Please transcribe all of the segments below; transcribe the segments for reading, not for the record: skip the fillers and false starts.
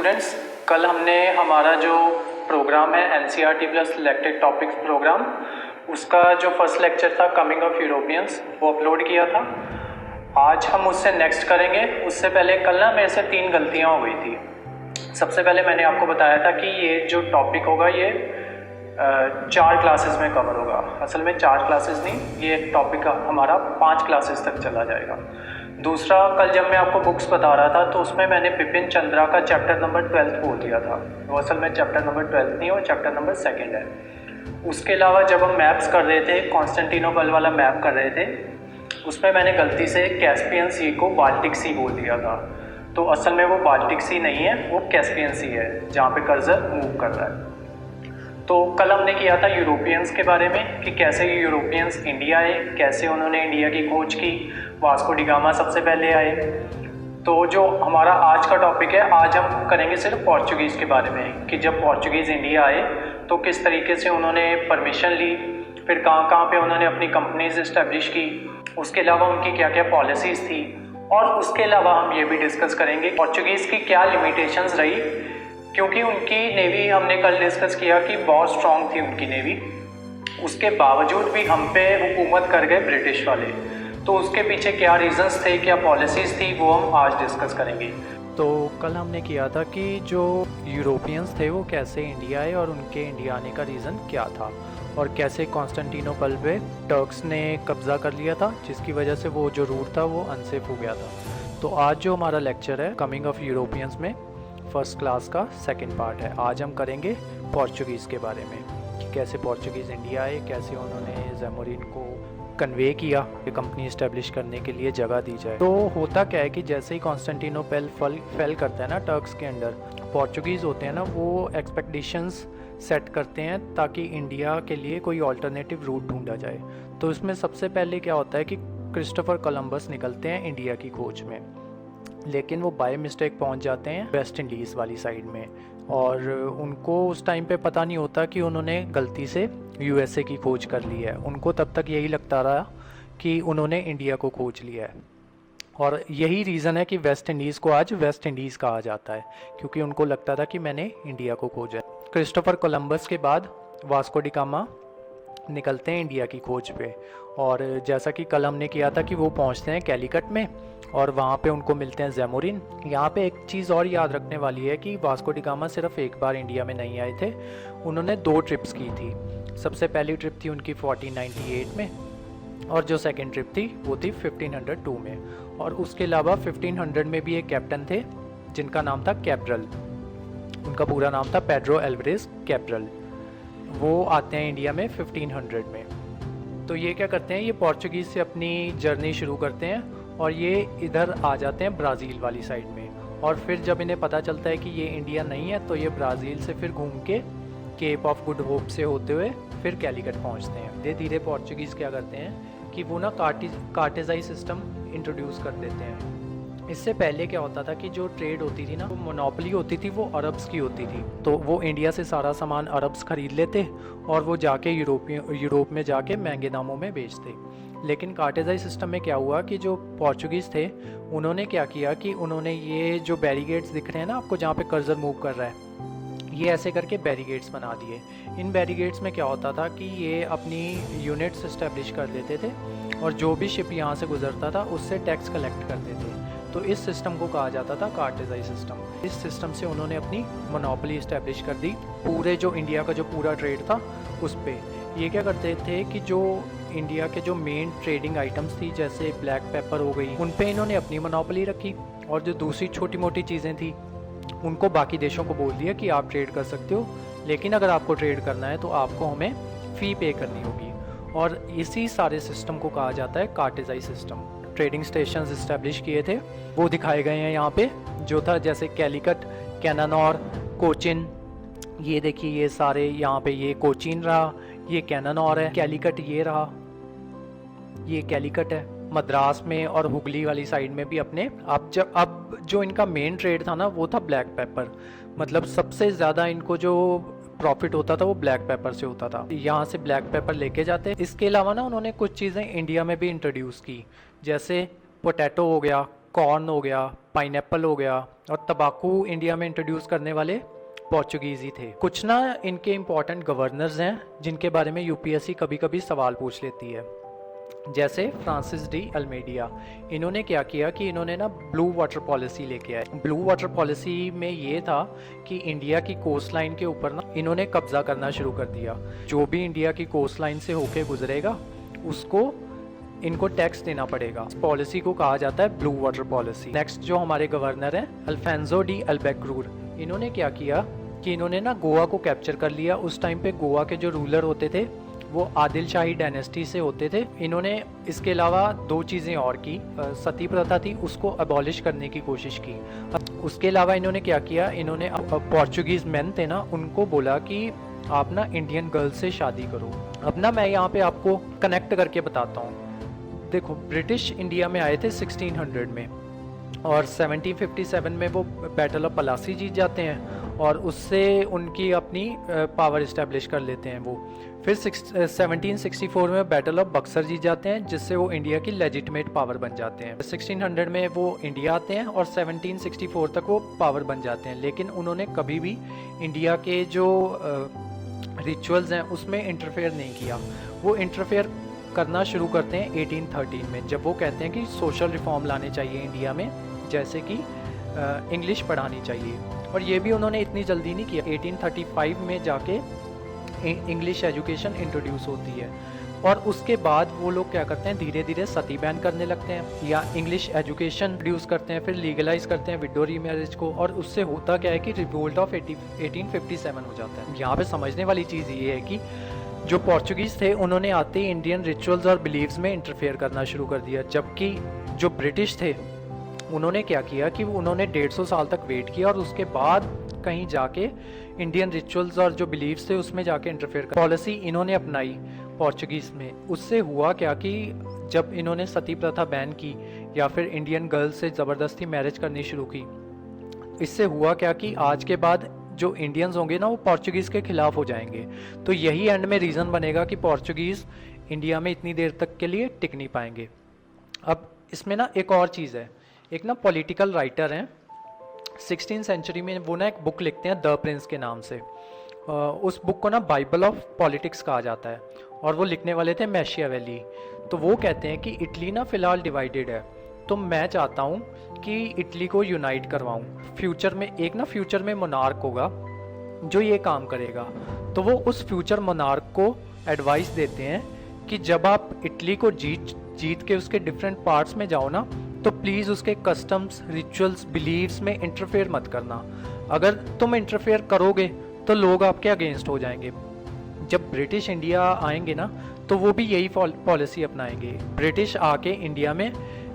Students, कल हमने हमारा जो प्रोग्राम है NCERT plus selected topics program, उसका जो फर्स्ट लेक्चर था कमिंग ऑफ यूरोपियंस वो अपलोड किया था। आज हम उससे नेक्स्ट करेंगे। उससे पहले कल ना मेरे से 3 गलतियाँ हो गई थी। सबसे पहले मैंने आपको बताया था कि ये जो टॉपिक होगा ये 4 क्लासेस में कवर होगा। असल में 4 क्लासेस नहीं, ये टॉपिक हमारा 5 क्लासेस तक चला जाएगा। दूसरा, कल जब मैं आपको बुक्स बता रहा था तो उसमें मैंने बिपिन चंद्रा का चैप्टर नंबर 12 बोल दिया था। वो असल में चैप्टर नंबर 12 नहीं, वो चैप्टर नंबर 2 है। उसके अलावा जब हम मैप्स कर रहे थे, कॉन्स्टेंटिनोपल वाला मैप कर रहे थे, उसमें मैंने गलती से कैस्पियन सी को बाल्टिक सी बोल दिया था। तो असल में वो बाल्टिक सी नहीं है, वो कैस्पियन सी है जहाँ पे कर्सर मूव कर रहा है। तो कल हमने किया था यूरोपियंस के बारे में कि कैसे यूरोपियंस इंडिया आए, कैसे उन्होंने इंडिया की खोज की। वास्को डी गामा सबसे पहले आए। तो जो हमारा आज का टॉपिक है, आज हम करेंगे सिर्फ पोर्चुगीज़ के बारे में कि जब पोर्चुगीज़ इंडिया आए तो किस तरीके से उन्होंने परमिशन ली, फिर कहाँ कहाँ पे उन्होंने अपनी कंपनीज इस्टेब्लिश की, उसके अलावा उनकी क्या क्या पॉलिसीज़ थी, और उसके अलावा हम ये भी डिस्कस करेंगे पोर्चुगीज़ की क्या लिमिटेशंस रही, क्योंकि उनकी नेवी हमने कल डिस्कस किया कि बहुत स्ट्रॉन्ग थी उनकी नेवी। उसके बावजूद भी हम पे हुकूमत कर गए ब्रिटिश वाले। तो उसके पीछे क्या रीजंस थे, क्या पॉलिसीज़ थी, वो हम आज डिस्कस करेंगे। तो कल हमने किया था कि जो यूरोपियंस थे वो कैसे इंडिया आए और उनके इंडिया आने का रीज़न क्या था, और कैसे कॉन्स्टेंटिनोपल पे टर्क्स ने कब्ज़ा कर लिया था, जिसकी वजह से वो जो रूट था वो अनसेफ हो गया था। तो आज जो हमारा लेक्चर है कमिंग ऑफ यूरोपियंस में फर्स्ट क्लास का सेकंड पार्ट है। आज हम करेंगे पोर्चुगीज़ के बारे में कि कैसे पोर्चुगीज़ इंडिया आए, कैसे उन्होंने ज़ैमोरिन को कन्वे किया कि कंपनी इस्टेब्लिश करने के लिए जगह दी जाए। तो होता क्या है कि जैसे ही कॉन्स्टेंटिनोपल फेल करता है ना टर्क्स के अंडर, पोर्चुगीज़ होते हैं ना, वो एक्सपेक्टेशंस सेट करते हैं ताकि इंडिया के लिए कोई ऑल्टरनेटिव रूट ढूंढा जाए। तो इसमें सबसे पहले क्या होता है कि क्रिस्टोफर कोलंबस निकलते हैं इंडिया की खोज में, लेकिन वो बाय मिस्टेक पहुंच जाते हैं वेस्ट इंडीज़ वाली साइड में, और उनको उस टाइम पे पता नहीं होता कि उन्होंने गलती से यूएसए की खोज कर ली है। उनको तब तक यही लगता रहा कि उन्होंने इंडिया को खोज लिया है, और यही रीज़न है कि वेस्ट इंडीज़ को आज वेस्ट इंडीज़ कहा जाता है, क्योंकि उनको लगता था कि मैंने इंडिया को खोजा। क्रिस्टोफर कोलंबस के बाद वास्को डी गामा निकलते हैं इंडिया की खोज पे, और जैसा कि कल हमने किया था कि वो पहुंचते हैं कैलीकट में और वहाँ पे उनको मिलते हैं ज़ैमोरिन। यहाँ पे एक चीज़ और याद रखने वाली है कि वास्को डी गामा सिर्फ एक बार इंडिया में नहीं आए थे, उन्होंने 2 ट्रिप्स की थी। सबसे पहली ट्रिप थी उनकी 1498 में, और जो सेकेंड ट्रिप थी वो थी 1502 में। और उसके अलावा 1500 में भी एक कैप्टन थे जिनका नाम था कैब्रल, उनका पूरा नाम था पेड्रो एल्वरेज कैब्रल। वो आते हैं इंडिया में 1500 में। तो ये क्या करते हैं, ये पोर्चुगीज़ से अपनी जर्नी शुरू करते हैं और ये इधर आ जाते हैं ब्राज़ील वाली साइड में, और फिर जब इन्हें पता चलता है कि ये इंडिया नहीं है तो ये ब्राज़ील से फिर घूम के केप ऑफ गुड होप से होते हुए फिर कैलीकट पहुंचते हैं। धीरे धीरे पोर्चुगीज़ क्या करते हैं कि वो ना कार्टेजाई सिस्टम इंट्रोड्यूस कर देते हैं। इससे पहले क्या होता था कि जो ट्रेड होती थी ना, वो मोनोपोली होती थी, वो अरब्स की होती थी। तो वो इंडिया से सारा सामान अरब्स खरीद लेते और वो जाके यूरोप में जाके महंगे दामों में बेचते। लेकिन कार्टेजाई सिस्टम में क्या हुआ कि जो पोर्चुगीज़ थे उन्होंने क्या किया कि उन्होंने ये जो बैरिगेड्स दिख रहे हैं ना आपको, जहाँ पे कर्सर मूव कर रहा है, ये ऐसे करके बैरिगेड्स बना दिए। इन बैरिगेड्स में क्या होता था कि ये अपनी यूनिट्स इस्टेब्लिश कर देते थे, और जो भी शिप यहाँ से गुजरता था उससे टैक्स कलेक्ट करते थे। तो इस सिस्टम को कहा जाता था कार्टेजाई सिस्टम। इस सिस्टम से उन्होंने अपनी मोनोपोली इस्टेब्लिश कर दी पूरे जो इंडिया का जो पूरा ट्रेड था उस पर। ये क्या करते थे कि जो इंडिया के जो मेन ट्रेडिंग आइटम्स थी, जैसे ब्लैक पेपर हो गई, उन पे इन्होंने अपनी मोनोपोली रखी, और जो दूसरी छोटी मोटी चीज़ें थी उनको बाकी देशों को बोल दिया कि आप ट्रेड कर सकते हो, लेकिन अगर आपको ट्रेड करना है तो आपको हमें फ़ी पे करनी होगी। और इसी सारे सिस्टम को कहा जाता है कार्टेजाई सिस्टम। ट्रेडिंग स्टेशंस इस्टेब्लिश किए थे, वो दिखाए गए हैं यहाँ पे, जो था जैसे कैलीकट, कैनानौर, कोचिन। ये देखिए ये सारे यहाँ पे, ये कोचिन रहा, ये कैनानौर है, कैलीकट ये रहा, ये कैलीकट है। मद्रास में और हुगली वाली साइड में भी अपने अब जो इनका मेन ट्रेड था ना वो था ब्लैक पेपर। मतलब सबसे ज़्यादा इनको जो प्रॉफिट होता था वो ब्लैक पेपर से होता था। यहाँ से ब्लैक पेपर लेके जाते। इसके अलावा ना उन्होंने कुछ चीज़ें इंडिया में भी इंट्रोड्यूस की, जैसे पोटैटो हो गया, कॉर्न हो गया, पाइनएप्पल हो गया, और तंबाकू इंडिया में इंट्रोड्यूस करने वाले पोर्चुगीज़ ही थे। कुछ ना इनके इम्पॉर्टेंट गवर्नर्स हैं जिनके बारे में यूपीएससी कभी कभी सवाल पूछ लेती है, जैसे फ्रांसिस डी अल्मेडिया। इन्होंने क्या किया कि इन्होंने ना ब्लू वाटर पॉलिसी लेके आए। ब्लू वाटर पॉलिसी में ये था कि इंडिया की कोस्ट लाइन के ऊपर ना इन्होंने कब्जा करना शुरू कर दिया। जो भी इंडिया की कोस्ट लाइन से होके गुजरेगा उसको इनको टैक्स देना पड़ेगा। इस पॉलिसी को कहा जाता है ब्लू वाटर पॉलिसी। नेक्स्ट जो हमारे गवर्नर हैं अल्फेंजो डी अल्बेक्रूर, इन्होंने क्या किया कि इन्होंने ना गोवा को कैप्चर कर लिया। उस टाइम पे गोवा के जो रूलर होते थे वो आदिल शाही डायनेस्टी से होते थे। इन्होंने इसके अलावा दो चीज़ें और की, सती प्रथा थी उसको अबॉलिश करने की कोशिश की। उसके अलावा इन्होंने क्या किया, इन्होंने पोर्चुगीज़ मैन थे ना उनको बोला कि आप ना इंडियन गर्ल से शादी करो। अब ना मैं यहाँ पे आपको कनेक्ट करके बताता हूँ। देखो, ब्रिटिश इंडिया में आए थे 1600 में और 1757 में वो बैटल ऑफ पलासी जीत जाते हैं और उससे उनकी अपनी पावर इस्टेब्लिश कर लेते हैं वो। फिर 1764 में बैटल ऑफ बक्सर जीत जाते हैं जिससे वो इंडिया की लेजिटिमेट पावर बन जाते हैं। 1600 में वो इंडिया आते हैं और 1764 तक वो पावर बन जाते हैं, लेकिन उन्होंने कभी भी इंडिया के जो रिचुअल्स हैं उसमें इंटरफेयर नहीं किया। वो इंटरफेयर करना शुरू करते हैं 1813 में, जब वो कहते हैं कि सोशल रिफॉर्म लाने चाहिए इंडिया में, जैसे कि इंग्लिश पढ़ानी चाहिए। और ये भी उन्होंने इतनी जल्दी नहीं किया। 1835 में जाके इंग्लिश एजुकेशन इंट्रोड्यूस होती है और उसके बाद वो लोग क्या करते हैं, धीरे धीरे सती बैन करने लगते हैं या इंग्लिश एजुकेशन इंट्रोड्यूस करते हैं, फिर लीगलाइज करते हैं विडो रीमैरिज को। और उससे होता क्या है कि रिवोल्ट ऑफ 1857 हो जाता है। यहाँ पे समझने वाली चीज़ ये है कि जो पोर्चुगीज़ थे उन्होंने आते ही इंडियन रिचुअल्स और बिलीव्स में इंटरफेयर करना शुरू कर दिया, जबकि जो ब्रिटिश थे उन्होंने क्या किया कि उन्होंने 150 साल तक वेट किया और उसके बाद कहीं जाके इंडियन रिचुअल्स और जो बिलीव्स थे उसमें जाके इंटरफेयर कर पॉलिसी इन्होंने अपनाई पोर्चुगीज़ में। उससे हुआ क्या कि जब इन्होंने सती प्रथा बैन की या फिर इंडियन गर्ल्स से ज़बरदस्ती मैरिज करनी शुरू की, इससे हुआ क्या कि आज के बाद जो इंडियंस होंगे ना वो पोर्चुगीज़ के खिलाफ हो जाएंगे। तो यही एंड में रीज़न बनेगा कि पोर्चुगीज़ इंडिया में इतनी देर तक के लिए टिक नहीं पाएंगे। अब इसमें ना एक और चीज़ है, एक ना पॉलिटिकल राइटर हैं 16th सेंचुरी में, वो ना एक बुक लिखते हैं द प्रिंस के नाम से। उस बुक को ना बाइबल ऑफ पॉलिटिक्स कहा जाता है और वो लिखने वाले थे मैशियावेली। तो वो कहते हैं कि इटली ना फ़िलहाल डिवाइडेड है, तो मैं चाहता हूँ कि इटली को यूनाइट करवाऊँ। फ्यूचर में मोनार्क होगा जो ये काम करेगा। तो वो उस फ्यूचर मोनार्क को एडवाइस देते हैं कि जब आप इटली को जीत के उसके डिफरेंट पार्ट्स में जाओ ना, तो प्लीज़ उसके कस्टम्स, रिचुअल्स, बिलीव्स में इंटरफेयर मत करना। अगर तुम इंटरफेयर करोगे तो लोग आपके अगेंस्ट हो जाएंगे। जब ब्रिटिश इंडिया आएंगे ना तो वो भी यही पॉलिसी अपनाएंगे। ब्रिटिश आके इंडिया में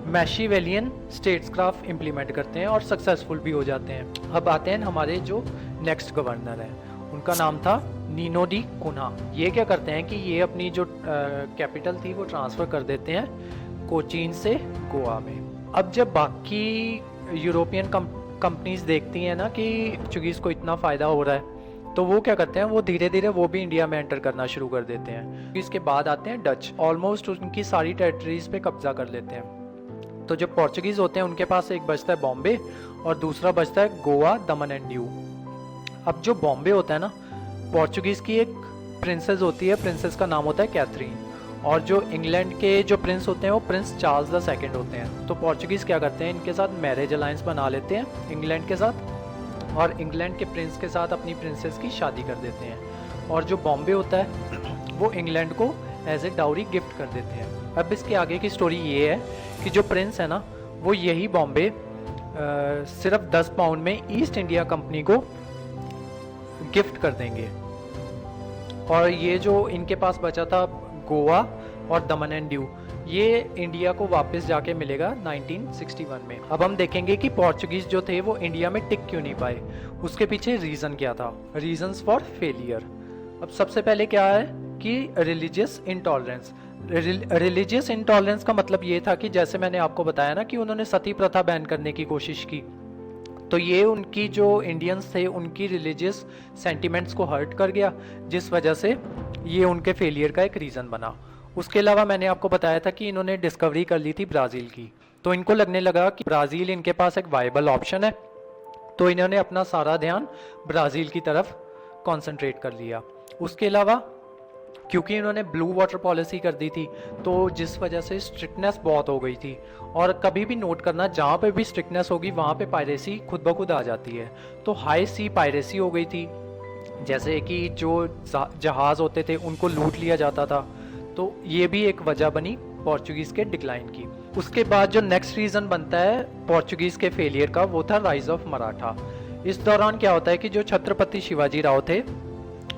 मैशिवेलियन स्टेट्सक्राफ्ट इम्प्लीमेंट करते हैं और सक्सेसफुल भी हो जाते हैं। अब आते हैं हमारे जो नेक्स्ट गवर्नर हैं, उनका नाम था नीनो डी कुन्हा। ये क्या करते हैं कि ये अपनी जो कैपिटल थी वो ट्रांसफ़र कर देते हैं कोचीन से गोवा में। अब जब बाकी यूरोपियन कंपनीज देखती हैं ना कि पोर्चुगीज़ को इतना फ़ायदा हो रहा है, तो वो क्या करते हैं, वो धीरे धीरे वो भी इंडिया में एंटर करना शुरू कर देते हैं। इसके बाद आते हैं डच, ऑलमोस्ट उनकी सारी टेरिटरीज पे कब्जा कर लेते हैं। तो जो पोर्चुगीज़ होते हैं उनके पास एक बचता है बॉम्बे और दूसरा बचता है गोवा, दमन एंड दीव। अब जो बॉम्बे होता है ना, पोर्चुगीज़ की एक प्रिंसेस होती है, प्रिंसेस का नाम होता है कैथरीन, और जो इंग्लैंड के जो प्रिंस होते हैं वो प्रिंस चार्ल्स द सेकंड होते हैं। तो पोर्चुगीज़ क्या करते हैं, इनके साथ मैरिज अलायंस बना लेते हैं इंग्लैंड के साथ, और इंग्लैंड के प्रिंस के साथ अपनी प्रिंसेस की शादी कर देते हैं। और जो बॉम्बे होता है वो इंग्लैंड को एज ए डाउरी गिफ्ट कर देते हैं। अब इसके आगे की स्टोरी ये है कि जो प्रिंस है ना वो यही बॉम्बे सिर्फ 10 पाउंड में ईस्ट इंडिया कंपनी को गिफ्ट कर देंगे। और ये जो इनके पास बचा था गोवा और दमन एंड दीव, ये इंडिया को वापस जाके मिलेगा 1961 में। अब हम देखेंगे कि पोर्चुगीज जो थे वो इंडिया में टिक क्यों नहीं पाए, उसके पीछे रीज़न क्या था, रीजंस फॉर फेलियर। अब सबसे पहले क्या है कि रिलीजियस इंटॉलरेंस। रिलीजियस इंटॉलरेंस का मतलब ये था कि जैसे मैंने आपको बताया ना कि उन्होंने सती प्रथा बैन करने की कोशिश की, तो ये उनकी जो इंडियंस थे उनकी रिलीजियस सेंटिमेंट्स को हर्ट कर गया, जिस वजह से ये उनके फेलियर का एक रीज़न बना। उसके अलावा मैंने आपको बताया था कि इन्होंने डिस्कवरी कर ली थी ब्राज़ील की, तो इनको लगने लगा कि ब्राज़ील इनके पास एक वायबल ऑप्शन है, तो इन्होंने अपना सारा ध्यान ब्राज़ील की तरफ कंसंट्रेट कर लिया। उसके अलावा क्योंकि इन्होंने ब्लू वाटर पॉलिसी कर दी थी, तो जिस वजह से स्ट्रिक्टनेस बहुत हो गई थी। और कभी भी नोट करना, जहाँ पे भी स्ट्रिक्टनेस होगी वहाँ पे पायरेसी खुद ब खुद आ जाती है। तो हाई सी पायरेसी हो गई थी, जैसे कि जो जहाज़ होते थे उनको लूट लिया जाता था। तो ये भी एक वजह बनी पोर्चुगीज़ के डिक्लाइन की। उसके बाद जो नेक्स्ट रीज़न बनता है पोर्चुगीज़ के फेलियर का, वो था राइज ऑफ मराठा। इस दौरान क्या होता है कि जो छत्रपति शिवाजी राव थे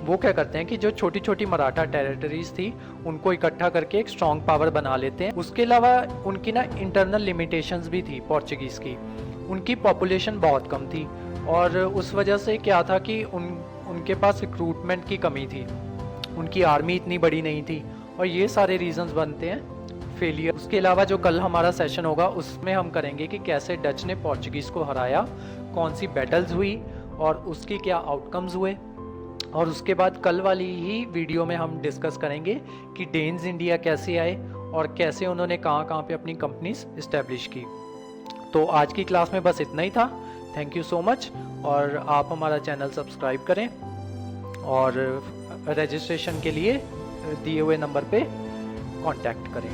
वो क्या करते हैं कि जो छोटी छोटी मराठा टेरिटरीज थी उनको इकट्ठा करके एक स्ट्रॉन्ग पावर बना लेते हैं। उसके अलावा उनकी ना इंटरनल लिमिटेशंस भी थी पोर्चुगीज़ की। उनकी पॉपुलेशन बहुत कम थी और उस वजह से क्या था कि उनके पास रिक्रूटमेंट की कमी थी, उनकी आर्मी इतनी बड़ी नहीं थी, और ये सारे रीजंस बनते हैं फेलियर। उसके अलावा जो कल हमारा सेशन होगा उसमें हम करेंगे कि कैसे डच ने पोर्चुगीज़ को हराया, कौन सी बैटल्स हुई और उसके क्या आउटकम्स हुए। और उसके बाद कल वाली ही वीडियो में हम डिस्कस करेंगे कि डेन्स इंडिया कैसे आए और कैसे उन्होंने कहाँ कहाँ पे अपनी कंपनीज इस्टेब्लिश की। तो आज की क्लास में बस इतना ही था। थैंक यू सो मच, और आप हमारा चैनल सब्सक्राइब करें और रजिस्ट्रेशन के लिए दिए हुए नंबर पे कांटेक्ट करें।